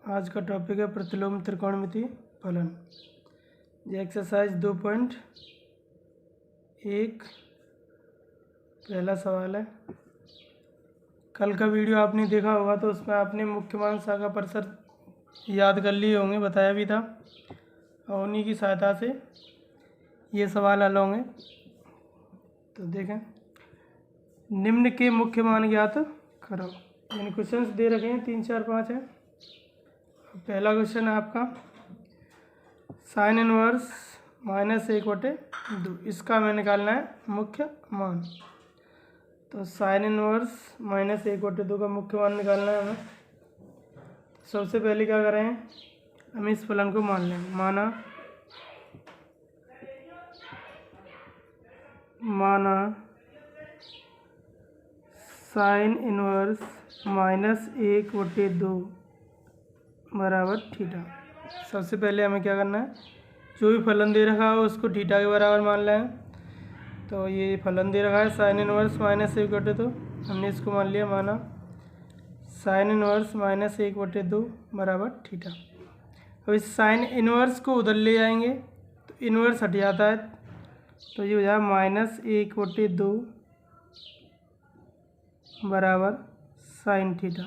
आज का टॉपिक है प्रतिलोम त्रिकोणमिति फलन। ये एक्सरसाइज 2.1 पहला सवाल है। कल का वीडियो आपने देखा होगा तो उसमें आपने मुख्य मान शाखा परिसर याद कर लिए होंगे, बताया भी था, और उन्हीं की सहायता से ये सवाल हल होंगे। तो देखें, निम्न के मुख्य मान ज्ञात करो। यानी क्वेश्चंस दे रखे हैं, 3 4 5 हैं। पहला क्वेश्चन है आपका साइन इनवर्स -1/2, इसका हमें निकालना है मुख्य मान। तो साइन इनवर्स -1/2 का मुख्य मान निकालना है हमें। सबसे पहले क्या करें, हम इस फलन को मान लेंगे। माना साइन इनवर्स -1/2 बराबर थीटा। सबसे पहले हमें क्या करना है, जो भी फलन दे रखा हो उसको थीटा के बराबर मान लें। तो ये फलन दे रखा है साइन इनवर्स -1/2, हमने इसको मान लिया, माना साइन इनवर्स -1/2 बराबर थीटा। अब इस साइन इनवर्स को उधर ले जाएंगे तो इनवर्स हट जाता है, तो ये हो जाए -1/2 बराबर साइन थीटा।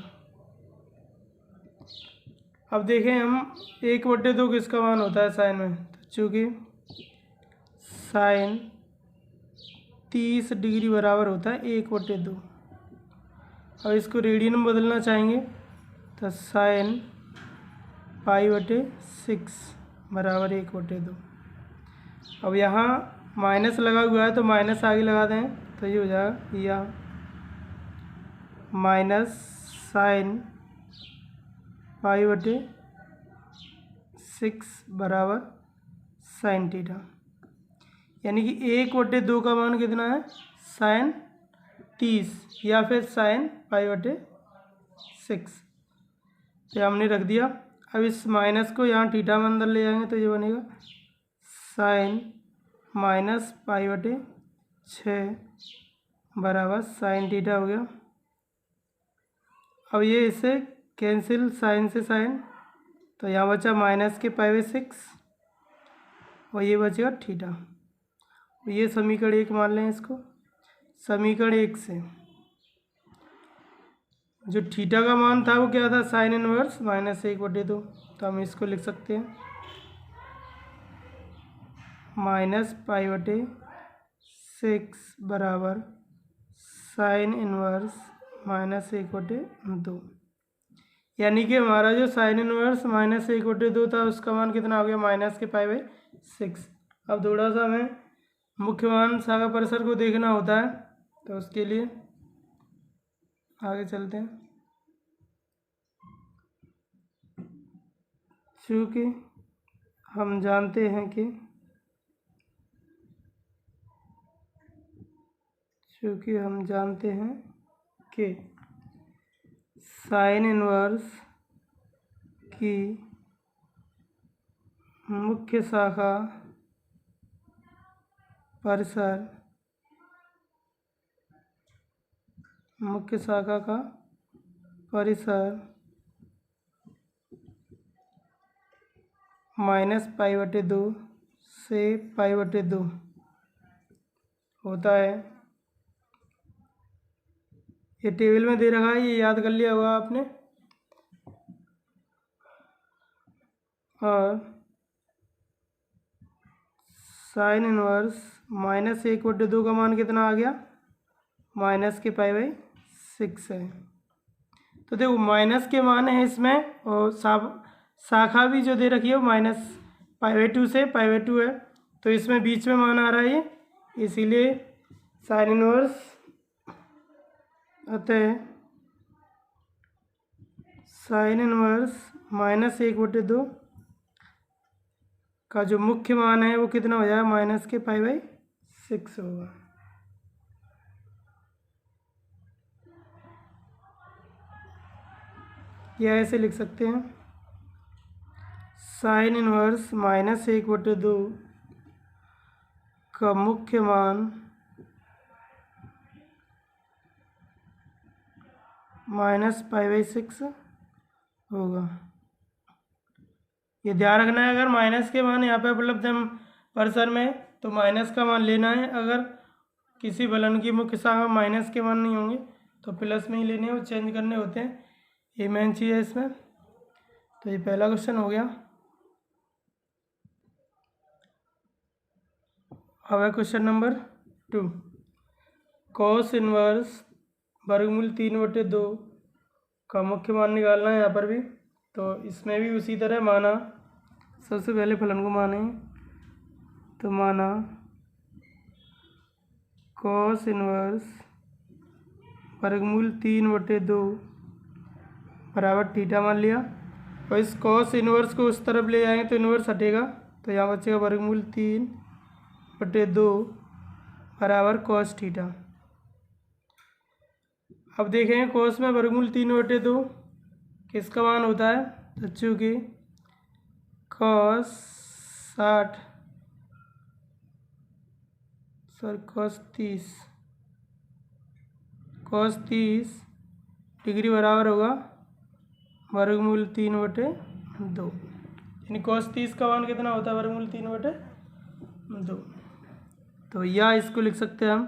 अब देखें हम 1/2 किसका मान होता है साइन में, तो चूँकि साइन 30 डिग्री बराबर होता है 1/2। अब इसको रेडियन में बदलना चाहेंगे तो साइन π/6 बराबर 1/2। अब यहाँ माइनस लगा हुआ है तो माइनस आगे लगा दें, तो ये हो जाएगा या माइनस साइन π/6 बराबर साइन थीटा। यानी कि 1/2 का मान कितना है, साइन 30 या फिर साइन π/6। तो हमने रख दिया। अब इस माइनस को यहाँ थीटा में अंदर ले जाएंगे तो ये बनेगा साइन -π/6 बराबर साइन थीटा हो गया। अब ये इसे कैंसिल, साइन से साइन, तो यहाँ बचा माइनस के π/6 और ये बचेगा थीटा। ये समीकरण 1 मान लें इसको। समीकरण 1 से जो थीटा का मान था वो क्या था, साइन इनवर्स -1/2, तो हम इसको लिख सकते हैं -π/6 बराबर साइन इनवर्स -1/2। यानी कि हमारा जो साइन इनवर्स -1/2 था उसका मान कितना हो गया, -π/6। अब थोड़ा सा हमें मुख्य मान शाखा परिसर को देखना होता है, तो उसके लिए आगे चलते हैं। चूँकि हम जानते हैं कि साइन इनवर्स की मुख्य शाखा परिसर -π/2 से π/2 होता है। ये टेबल में दे रखा है, ये याद कर लिया होगा आपने। और साइन इनवर्स -1/2 का मान कितना आ गया, -π/6 है। तो देखो माइनस के मान है इसमें, और शाखा भी जो दे रखी है वो -π/2 से π/2 है, तो इसमें बीच में मान आ रहा है ये, इसीलिए साइन इनवर्स अतः साइन इनवर्स -1/2 का जो मुख्य मान है वो कितना हो जाएगा, -π/6 होगा। या ऐसे लिख सकते हैं, साइन इनवर्स -1/2 का मुख्य मान -π/6 होगा। ये ध्यान रखना है, अगर माइनस के मान यहाँ पे उपलब्ध है पर्सर में तो माइनस का मान लेना है, अगर किसी फलन की मुख्य शाखा में माइनस के मान नहीं होंगे तो प्लस में ही लेने हैं, वो चेंज करने होते हैं। ये मेन चीज़ है इसमें। तो ये पहला क्वेश्चन हो गया। अब है क्वेश्चन नंबर 2, कॉस इनवर्स वर्गमूल 3/2 का मुख्य मान निकालना है यहाँ पर भी। तो इसमें भी उसी तरह माना, सबसे पहले फलन को माने, तो माना कॉस इनवर्स वर्गमूल 3/2 बराबर थीटा मान लिया। और इस कॉस इनवर्स को उस तरफ ले जाएंगे तो इनवर्स हटेगा, तो यहाँ बचेगा वर्गमूल 3/2 बराबर कॉस थीटा। अब देखेंगे कॉस में वर्गमूल 3/2 किसका मान होता है, तो चूँकि कॉस 30 डिग्री बराबर होगा वर्गमूल 3/2। यानी कॉस 30 का मान कितना होता है, वर्गमूल 3/2। तो या इसको लिख सकते हैं हम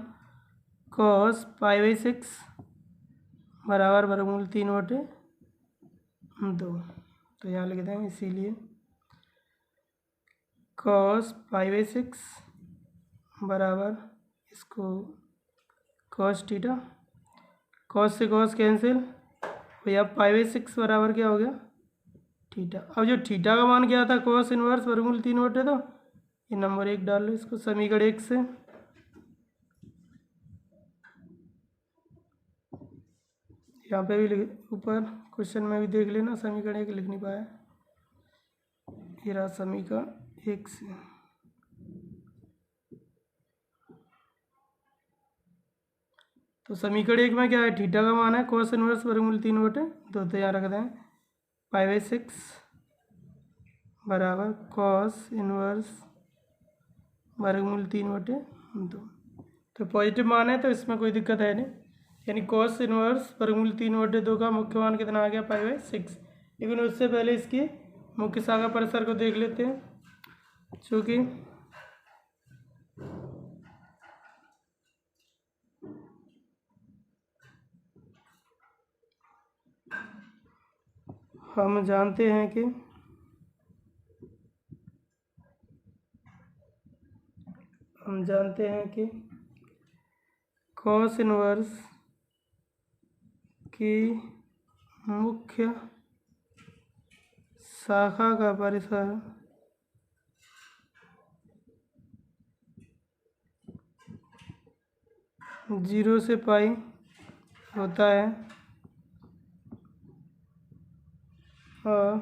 कॉस π/6 बराबर वर्गमूल 3/2। तो यहाँ लिख देंगे, इसीलिए कॉस π/6 बराबर इसको कॉस थीटा, कॉस से कॉस कैंसिल, भैया π/6 बराबर क्या हो गया, थीटा। अब जो थीटा का मान क्या था, कॉस इनवर्स वर्गमूल 3/2, ये नंबर 1 डाल लो इसको समीकरण 1 से। यहाँ पे भी ऊपर क्वेश्चन में भी देख लेना, समीकरण 1 लिख नहीं पाया, ये रहा समीकरण 1 से। तो समीकरण 1 में क्या है, थीटा का मान है कॉस इनवर्स वर्गमूल 3/2, तो यहाँ रख दें π/6 बराबर कॉस इनवर्स वर्गमूल 3/2। तो पॉजिटिव मान है तो इसमें कोई दिक्कत है नहीं, यानी कॉस इनवर्स वर्गमूल 3/2 का मुख्य मान कितना आ गया, π/6। लेकिन उससे पहले इसकी मुख्य शाखा परिसर को देख लेते हैं, चूँकि हम जानते हैं कि कॉस इनवर्स की मुख्य शाखा का परिसर 0 से पाई होता है और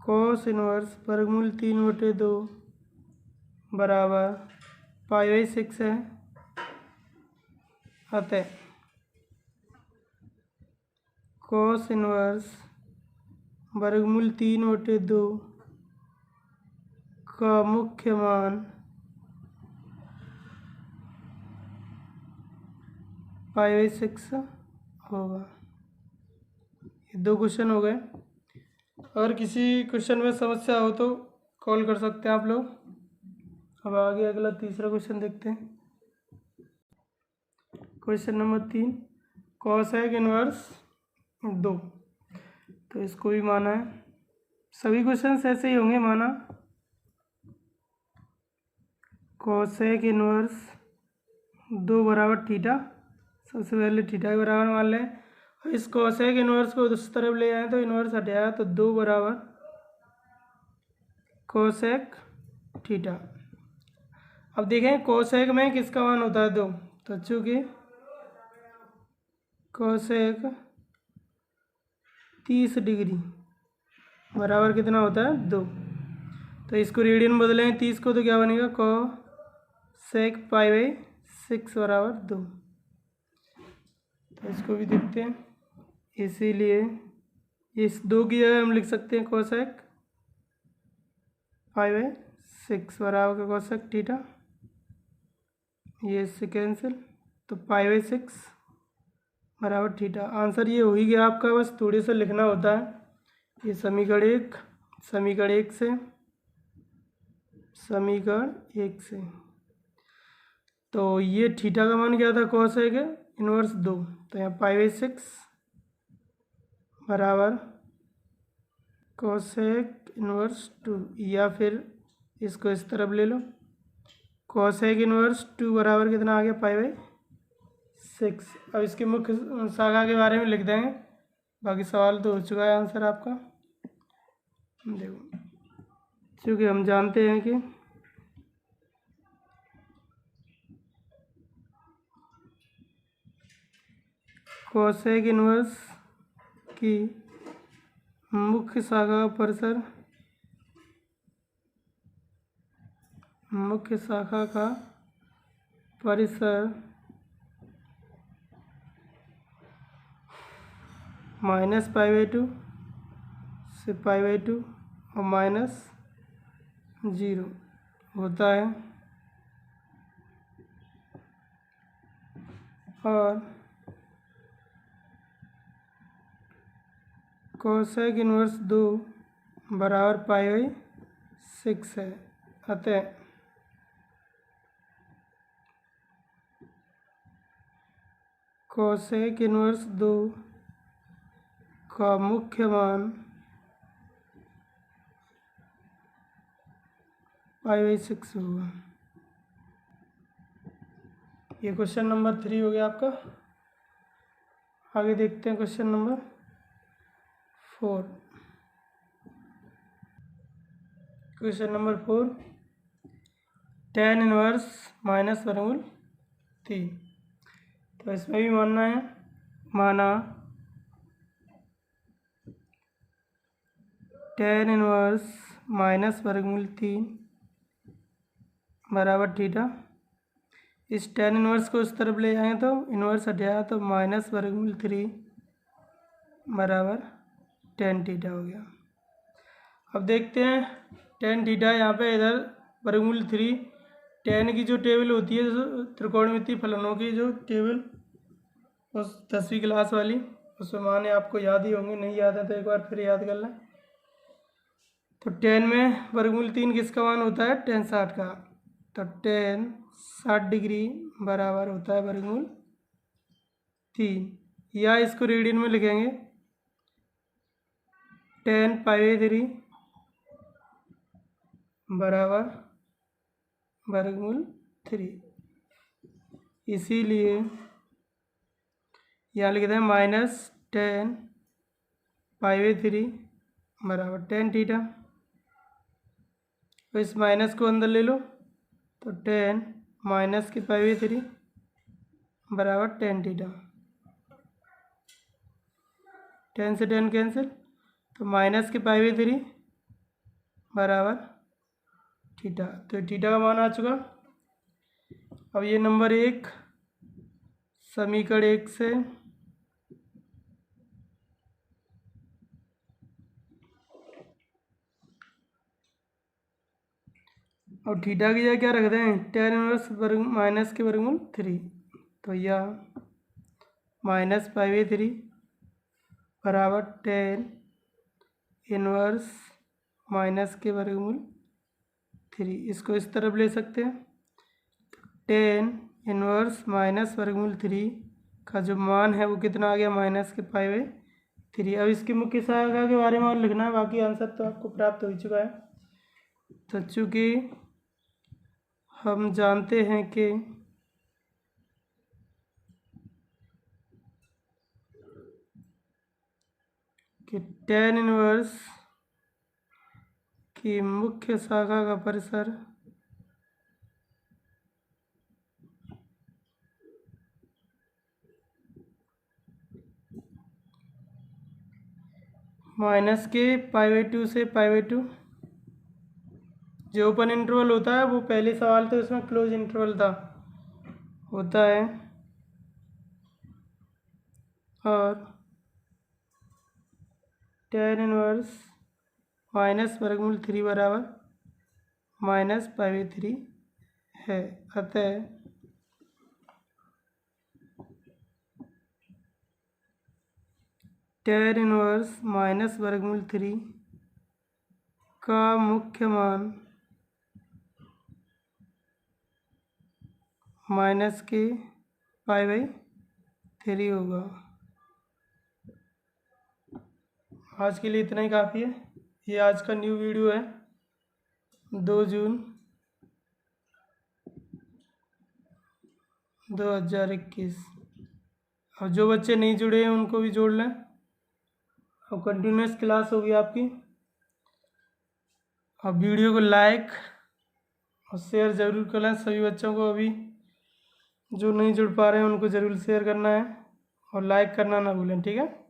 कॉस इनवर्स वर्गमूल 3/2 बराबर π/6 है। अतः कॉस इनवर्स वर्गमूल 3/2 का मुख्य मान π/6 होगा। ये 2 क्वेश्चन हो गए। अगर किसी क्वेश्चन में समस्या हो तो कॉल कर सकते हैं आप लोग। अब आगे अगला तीसरा क्वेश्चन देखते हैं। क्वेश्चन नंबर 3, कॉसेक इनवर्स 2, तो इसको भी माना है। सभी क्वेश्चन ऐसे ही होंगे, माना कॉसेक इनवर्स 2 बराबर थीटा, सबसे पहले थीटा के बराबर मान लें। इस कॉसेक इनवर्स को उस तरफ ले आए तो इनवर्स हट जाएगा, तो 2 बराबर कॉसेक थीटा। अब देखें कॉसेक में किसका मान होता है 2, तो चूँकि कॉसेक 30 डिग्री बराबर कितना होता है 2, तो इसको रेडियन बदलें 30 को, तो क्या बनेगा कॉसेक π/6 बराबर 2। तो इसको भी देखते हैं, इसीलिए इस 2 की जगह हम लिख सकते हैं कॉसेक π/6 बराबर कॉसेक थीटा, ये इससे कैंसिल, तो π/6 बराबर थीटा। आंसर ये हो ही गया आपका, बस थोड़े से लिखना होता है। ये समीकरण एक से तो ये थीटा का मान क्या था, कोसेक इनवर्स 2, तो यहाँ π/6 बराबर कोसेक इनवर्स 2, या फिर इसको इस तरफ ले लो, कोसेक इनवर्स 2 बराबर कितना आ गया, π/6। अब इसकी मुख्य शाखा के बारे में लिख देंगे, बाकी सवाल तो हो चुका है आंसर आपका। देखो, क्योंकि हम जानते हैं कि कोसेक इनवर्स की मुख्य शाखा का परिसर -π/2 से π/2 और -0 होता है, और कोसेक इनवर्स 2 बराबर π/6 है। अतः कोसेक इनवर्स 2 का मुख्य मान π/6 होगा। ये क्वेश्चन नंबर 3 हो गया आपका। आगे देखते हैं question number 4। Question number 4, tan inverse -√3। तो इसमें भी माना tan इनवर्स -√3 बराबर थीटा। इस tan इनवर्स को इस तरफ ले जाएंगे तो इनवर्स हटाया तो -√3 बराबर tan थीटा हो गया। अब देखते हैं tan थीटा, यहाँ पे इधर √3, tan की जो टेबल होती है, जो त्रिकोणमितीय फलनों की जो टेबल उस 10वीं क्लास वाली, उसमें माने आपको याद ही होंगे, नहीं याद है तो एक बार फिर याद कर लें। तो tan में √3 किसका मान होता है, tan 60 का, तो tan 60 डिग्री बराबर होता है √3, या इसको रेडियन में लिखेंगे tan π/3 बराबर √3। इसीलिए यहाँ लिखते हैं -tan π/3 बराबर tan थीटा। तो इस माइनस को अंदर ले लो, तो tan -π/3 बराबर tan थीटा। tan से tan कैंसिल, तो -π/3 बराबर थीटा। तो थीटा का मान आ चुका। अब ये नंबर 1 समीकरण 1 से और थीटा की जगह क्या रखते हैं, tan इनवर्स -√3, तो यह -π/3 बराबर tan इनवर्स -√3। इसको इस तरफ ले सकते हैं। tan इनवर्स -√3 का जो मान है वो कितना आ गया, -π/3। अब इसकी मुख्य शाखा के बारे में और लिखना है, बाकी आंसर तो आपको प्राप्त हो चुका है। तो चूँकि हम जानते हैं कि tan इनवर्स की मुख्य शाखा का परिसर -π/2 से π/2, जो ओपन इंटरवल होता है वो पहले सवाल थे उसमें क्लोज इंटरवल था होता है, और tan इनवर्स -√3 बराबर -π/3 है। अतः tan इनवर्स माइनस वर्गमूल 3 का मुख्य मान -k π/3 होगा। आज के लिए इतना ही काफ़ी है। ये आज का न्यू वीडियो है 2 जून 2021। अब जो बच्चे नहीं जुड़े हैं उनको भी जोड़ लें। अब कंटिन्यूस क्लास होगी आपकी। अब वीडियो को लाइक और शेयर ज़रूर करें सभी बच्चों को। अभी जो नहीं जुड़ पा रहे हैं उनको ज़रूर शेयर करना है और लाइक करना ना भूलें, ठीक है।